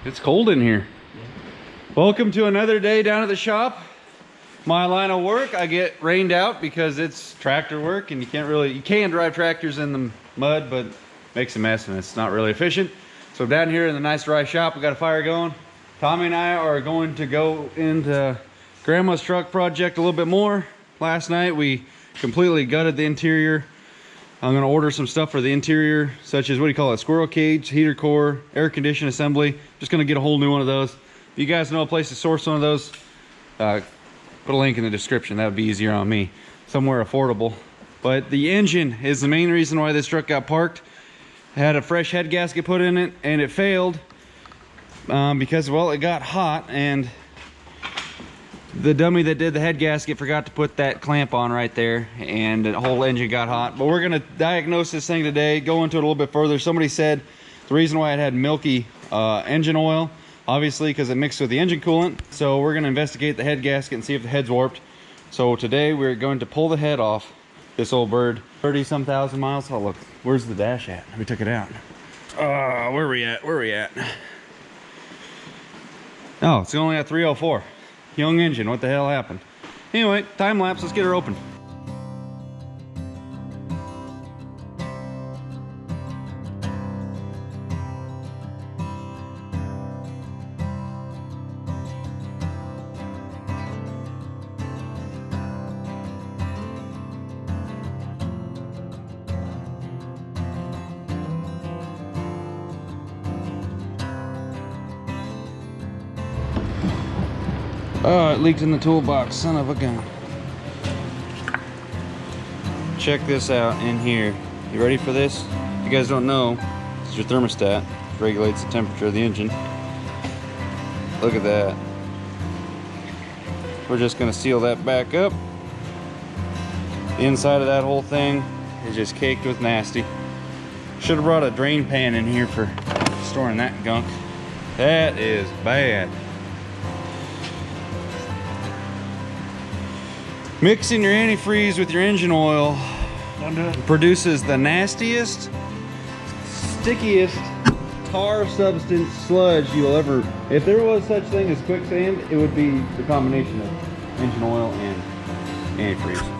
It's cold in here. Welcome to another day down at the shop. My line of work, I get rained out because it's tractor work and you can drive tractors in the mud, but it makes a mess and it's not really efficient. So down here in the nice dry shop, we got a fire going. Tommy and I are going to go into Grandma's truck project a little bit more. Last night we completely gutted the interior. I'm gonna order some stuff for the interior, such as, what do you call it, squirrel cage, heater core, air condition assembly. Just gonna get a whole new one of those. If you guys know a place to source one of those, put a link in the description. That would be easier on me. Somewhere affordable. But the engine is the main reason why this truck got parked. It had a fresh head gasket put in it and it failed because, well, it got hot and the dummy that did the head gasket forgot to put that clamp on right there and the whole engine got hot. But we're gonna diagnose this thing today, go into it a little bit further. Somebody said the reason why it had milky engine oil, obviously because it mixed with the engine coolant. So we're gonna investigate the head gasket and see if the head's warped. So today we're going to pull the head off this old bird. 30-some thousand miles. Oh look, where's the dash at? We took it out. Where are we at? Oh, it's only at 304. Young engine, what the hell happened? Anyway, time lapse, let's get her open. Oh, it leaked in the toolbox, son of a gun. Check this out in here. You ready for this? If you guys don't know, it's your thermostat. It regulates the temperature of the engine. Look at that. We're just gonna seal that back up. The inside of that whole thing is just caked with nasty. Should have brought a drain pan in here for storing that gunk. That is bad. Mixing your antifreeze with your engine oil produces the nastiest, stickiest tar substance sludge you'll ever. If there was such thing as quicksand, it would be the combination of engine oil and antifreeze.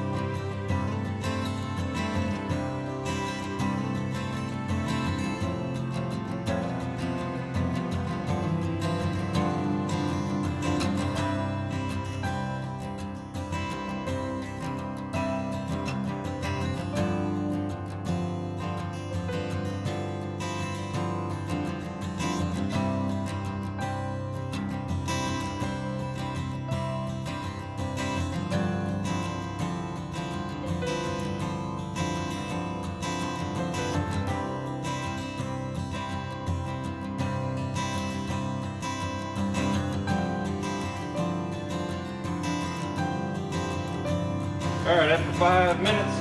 All right, after 5 minutes,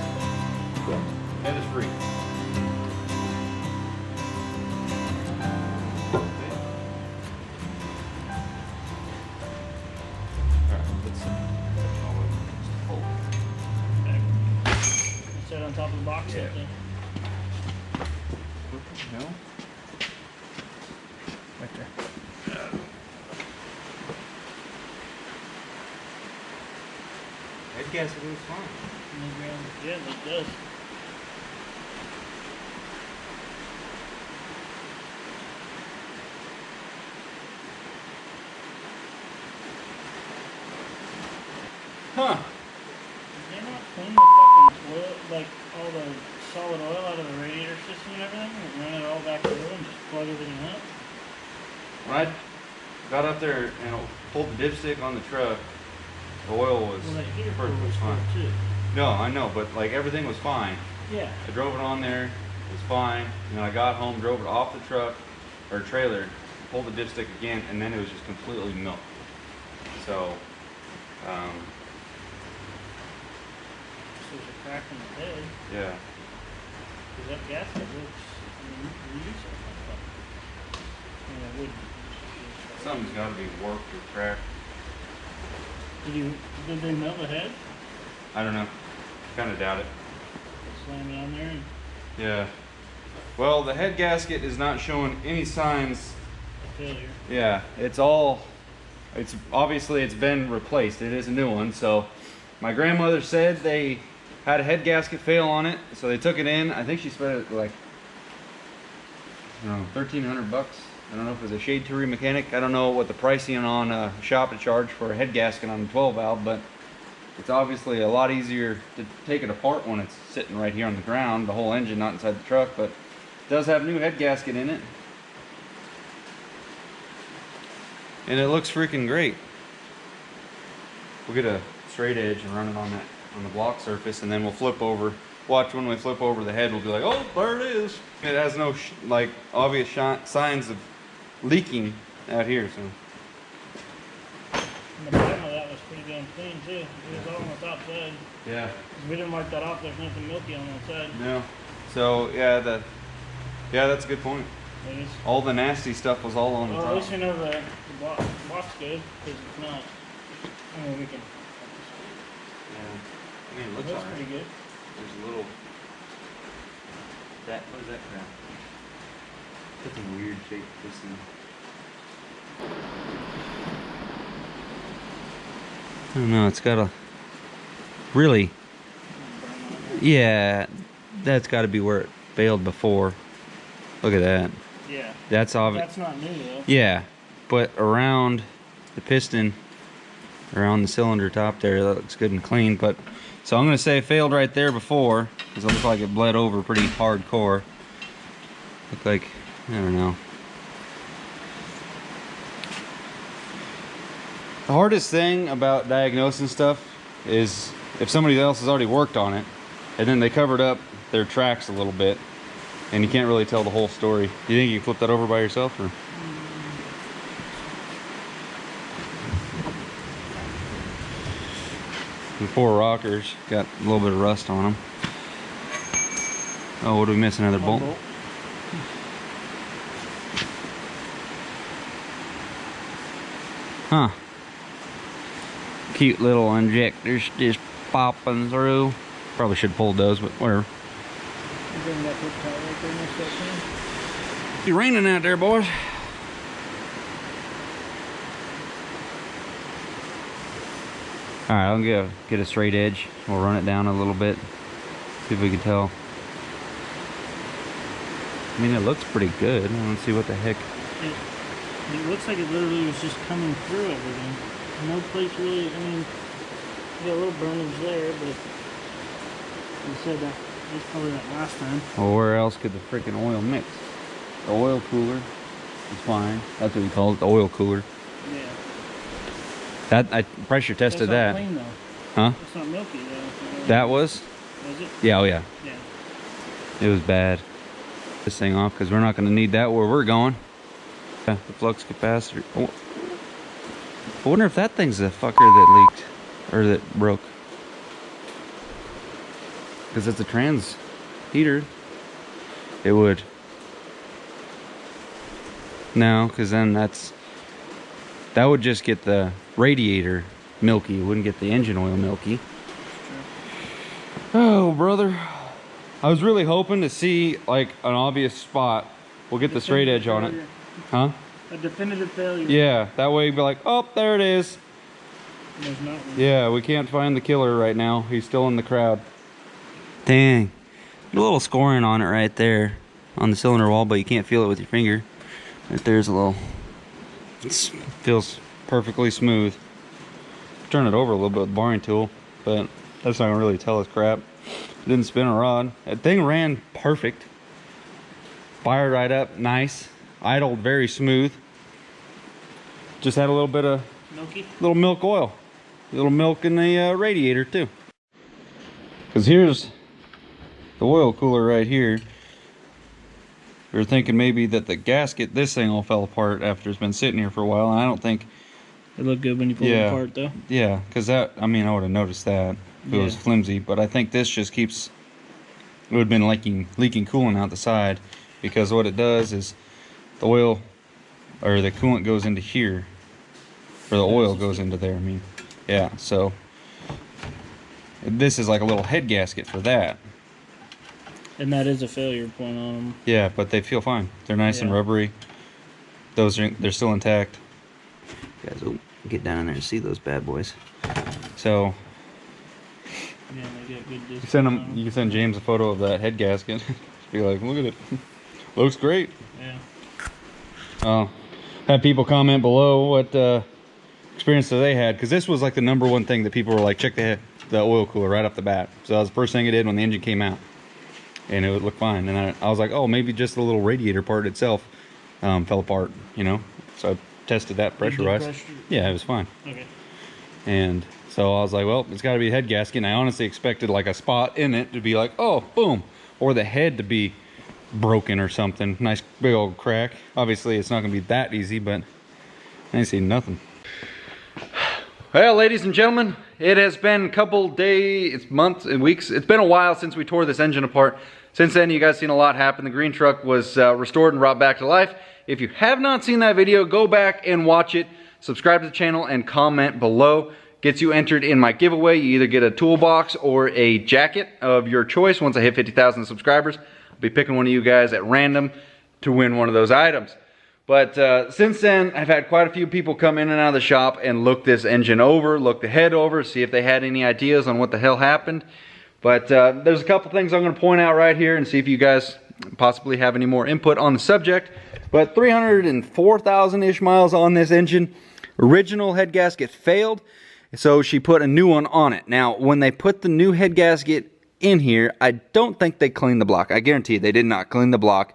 head is free. All right, let's Set on top of the box, yeah. I think. No? Right there. Head gasket was fine. Yeah, it does. Huh. Did they not clean the fucking oil, like all the solid oil out of the radiator system and everything, and run it all back through and just plug everything up? When I got up there and pulled the dipstick on the truck, the oil was Well, that heater core perfect, was fine. full too. No, I know, but like everything was fine. Yeah. I drove it on there, it was fine. And then I got home, drove it off the truck or trailer, pulled the dipstick again, and then it was just completely milked. So, So there's a crack in the bed. yeah. Because that gasket looks reusable. I mean, it wouldn't. Something's got to be warped or cracked. Did they melt the head? I don't know. Kind of doubt it. Slam it on there and Yeah. Well, the head gasket is not showing any signs failure. Yeah, it's obviously it's been replaced. It is a new one. So my grandmother said they had a head gasket fail on it, so they took it in. I think she spent like, I don't know, 1,300 bucks. I don't know if it was a shade to mechanic. I don't know what the pricing on a shop to charge for a head gasket on a 12 valve, but it's obviously a lot easier to take it apart when it's sitting right here on the ground, the whole engine not inside the truck, but it does have a new head gasket in it. And it looks freaking great. We'll get a straight edge and run it on the block surface, and then we'll flip over. Watch when we flip over the head, we'll be like, oh, there it is. It has no like obvious signs of leaking out here. So. And the bottom of that was pretty damn clean too. It was all on the top side. Yeah. We didn't wipe that off. There's nothing milky on that side. No. So yeah, that's a good point. It All the nasty stuff was all on the top. At least you know the box good, because it's not. I mean, we can. Yeah. I mean, it looks That's pretty good. There's a little. What is that crap? That's a weird shape piston. I don't know. It's got a really. Yeah, that's got to be where it failed before. Look at that. Yeah. That's obvious. That's not new though. Yeah, but around the piston, around the cylinder top there, that looks good and clean. But so I'm gonna say it failed right there before, because it looked like it bled over pretty hardcore. Looked like, I don't know. The hardest thing about diagnosing stuff is if somebody else has already worked on it, and then they covered up their tracks a little bit, and you can't really tell the whole story. Do you think you can flip that over by yourself, or? The poor rockers got a little bit of rust on them. Oh, what do we miss? Another bolt? Huh. Cute little injectors just popping through. Probably should have pulled those, but whatever. It's raining out there, boys. Alright, I'll get a straight edge. We'll run it down a little bit. See if we can tell. I mean, it looks pretty good. Let's see what the heck. It looks like it literally was just coming through everything. No place really, I mean, you got a little burnage there, but you said that was probably that last time. Well, where else could the freaking oil mix? The oil cooler is fine. That's what we call it, the oil cooler. Yeah. That I pressure tested that. Clean, though. Huh? It's not milky though. That was? Was it? Yeah, oh yeah. Yeah. It was bad. This thing off because we're not going to need that where we're going. Yeah, the flux capacitor. Oh. I wonder if that thing's the fucker that leaked or that broke. Because it's a trans heater. It would. No, because then that would just get the radiator milky. It wouldn't get the engine oil milky. Oh, brother. I was really hoping to see like an obvious spot. We'll get the straight edge on it. Huh? A definitive failure. Yeah, that way you'd be like, oh, there it is. There's not one. Yeah, we can't find the killer right now. He's still in the crowd. Dang. A little scoring on it right there on the cylinder wall, but you can't feel it with your finger. Right there's a little. It feels perfectly smooth. Turn it over a little bit with the boring tool, but that's not gonna really tell us crap. It didn't spin a rod. That thing ran perfect. Fired right up, nice. Idled very smooth. Just had a little bit of little milk oil, a little milk in the radiator too. Because here's the oil cooler right here. We were thinking maybe that the gasket, this thing all fell apart after it's been sitting here for a while, and I don't think it looked good when you pulled it apart though. Yeah, because that, I mean, I would have noticed that if it was flimsy, but I think this just keeps, it would have been leaking coolant out the side, because what it does is the oil or the coolant goes into here, or the oil goes into there. I mean, yeah. So this is like a little head gasket for that. And that is a failure point on them. Yeah, but they feel fine. They're nice and rubbery. they're still intact. Guys, will get down in there and see those bad boys. So Yeah, they got good distance. you can send James a photo of that head gasket. Be like, look at it. Looks great. Yeah. Have people comment below what experience that they had, because this was like the #1 thing that people were like, check the oil cooler right off the bat. So that was the first thing I did when the engine came out, and it would look fine. And I was like, oh, maybe just the little radiator part itself fell apart, you know. So I tested that pressurized. Yeah, it was fine. Okay. And so I was like, well, it's got to be a head gasket. And I honestly expected like a spot in it to be like, oh, boom, or the head to be broken or something. Nice big old crack. Obviously, it's not going to be that easy, but I ain't seen nothing. Well, ladies and gentlemen, it has been a couple days, months, and weeks. It's been a while since we tore this engine apart. Since then, you guys seen a lot happen. The green truck was restored and brought back to life. If you have not seen that video, go back and watch it. Subscribe to the channel and comment below. Gets you entered in my giveaway. You either get a toolbox or a jacket of your choice. Once I hit 50,000 subscribers, I'll be picking one of you guys at random to win one of those items. But since then, I've had quite a few people come in and out of the shop and look this engine over, look the head over, see if they had any ideas on what the hell happened. But there's a couple things I'm going to point out right here and see if you guys possibly have any more input on the subject. But 304,000-ish miles on this engine. Original head gasket failed, so she put a new one on it. Now, when they put the new head gasket in here, I don't think they cleaned the block. I guarantee they did not clean the block.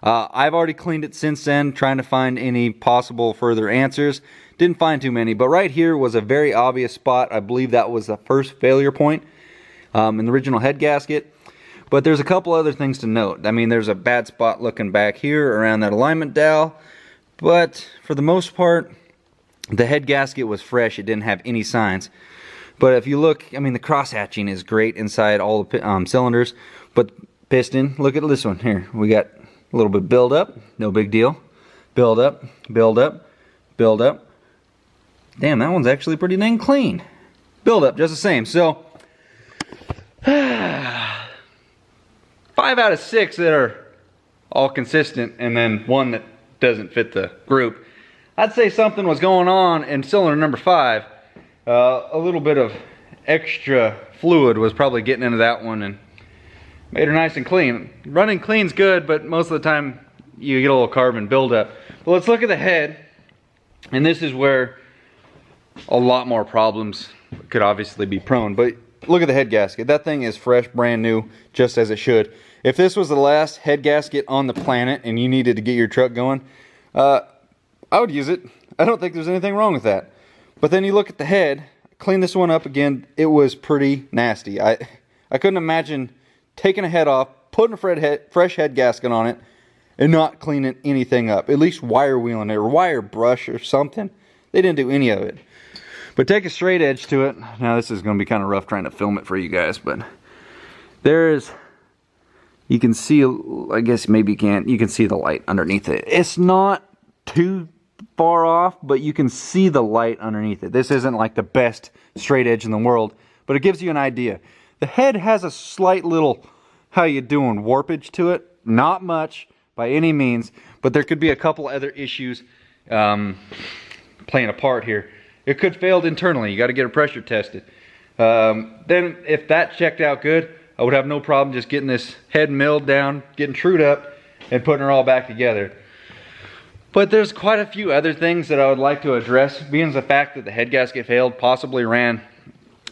I've already cleaned it since then, trying to find any possible further answers. Didn't find too many, but right here was a very obvious spot. I believe that was the first failure point in the original head gasket. But there's a couple other things to note. I mean, there's a bad spot looking back here around that alignment dowel, but for the most part, the head gasket was fresh. It didn't have any signs. But if you look, I mean, the cross hatching is great inside all the cylinders, but piston, look at this one here. We got a little bit build up, no big deal. Build up, build up, build up. Damn, that one's actually pretty dang clean. Build up, just the same. So, 5 out of 6 that are all consistent, and then one that doesn't fit the group. I'd say something was going on in cylinder number 5. A little bit of extra fluid was probably getting into that one and made her nice and clean. Running clean's good, but most of the time you get a little carbon buildup. But let's look at the head, and this is where a lot more problems could obviously be prone. But look at the head gasket. That thing is fresh, brand new, just as it should. If this was the last head gasket on the planet and you needed to get your truck going, I would use it. I don't think there's anything wrong with that. But then you look at the head, clean this one up again, it was pretty nasty. I couldn't imagine taking a head off, putting a fresh head gasket on it, and not cleaning anything up. At least wire wheeling it, or wire brush or something. They didn't do any of it. But take a straight edge to it. Now this is going to be kind of rough trying to film it for you guys, but there's, you can see, I guess maybe you can't, you can see the light underneath it. It's not too far off, but you can see the light underneath it. This isn't like the best straight edge in the world, but it gives you an idea. The head has a slight little, how you doing, warpage to it. Not much by any means, but there could be a couple other issues playing a part here. It could failed internally. You got to get it pressure tested. Then if that checked out good, I would have no problem just getting this head milled down, getting trued up, and putting her all back together. But there's quite a few other things that I would like to address, being the fact that the head gasket failed, possibly ran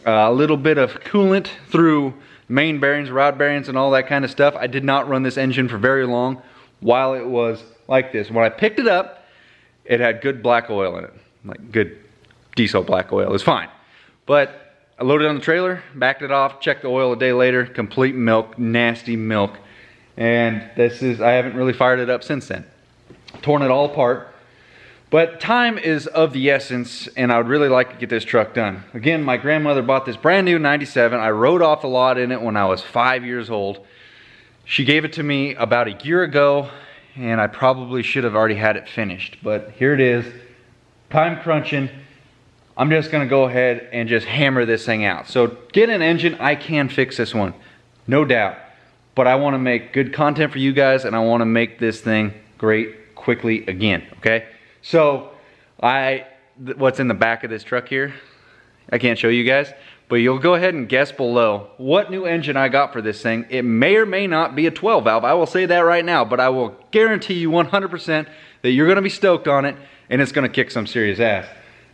a little bit of coolant through main bearings, rod bearings, and all that kind of stuff. I did not run this engine for very long while it was like this. When I picked it up, it had good black oil in it, like good diesel black oil. It was fine. But I loaded it on the trailer, backed it off, checked the oil a day later, complete milk, nasty milk. And this is, I haven't really fired it up since then. Torn it all apart. But time is of the essence, and I would really like to get this truck done. Again, my grandmother bought this brand new 97. I rode off the lot in it when I was 5 years old. She gave it to me about a year ago, and I probably should have already had it finished. But here it is, time crunching. I'm just gonna go ahead and just hammer this thing out. So get an engine, I can fix this one, no doubt. But I wanna make good content for you guys, and I wanna make this thing great quickly again, okay? So what's in the back of this truck here, I can't show you guys, but you'll go ahead and guess below what new engine I got for this thing. It may or may not be a 12 valve. I will say that right now, but I will guarantee you 100% that you're gonna be stoked on it and it's gonna kick some serious ass.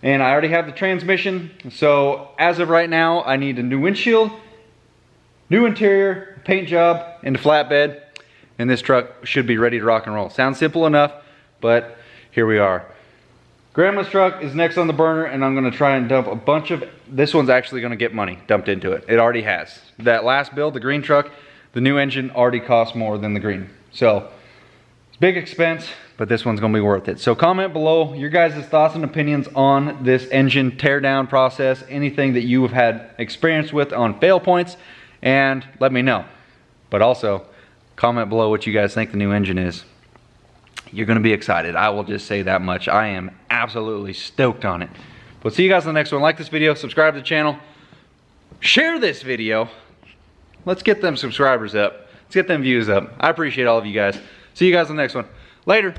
And I already have the transmission, so as of right now, I need a new windshield, new interior, paint job, and a flatbed, and this truck should be ready to rock and roll. Sounds simple enough, but here we are. Grandma's truck is next on the burner, and I'm gonna try and dump a bunch of, this one's actually gonna get money dumped into it. It already has. That last build, the green truck, the new engine already costs more than the green. So, it's a big expense, but this one's gonna be worth it. So comment below your guys' thoughts and opinions on this engine teardown process, anything that you have had experience with on fail points, and let me know. But also, comment below what you guys think the new engine is. You're gonna be excited. I will just say that much. I am absolutely stoked on it. But see you guys in the next one. Like this video, subscribe to the channel, share this video. Let's get them subscribers up. Let's get them views up. I appreciate all of you guys. See you guys in the next one. Later.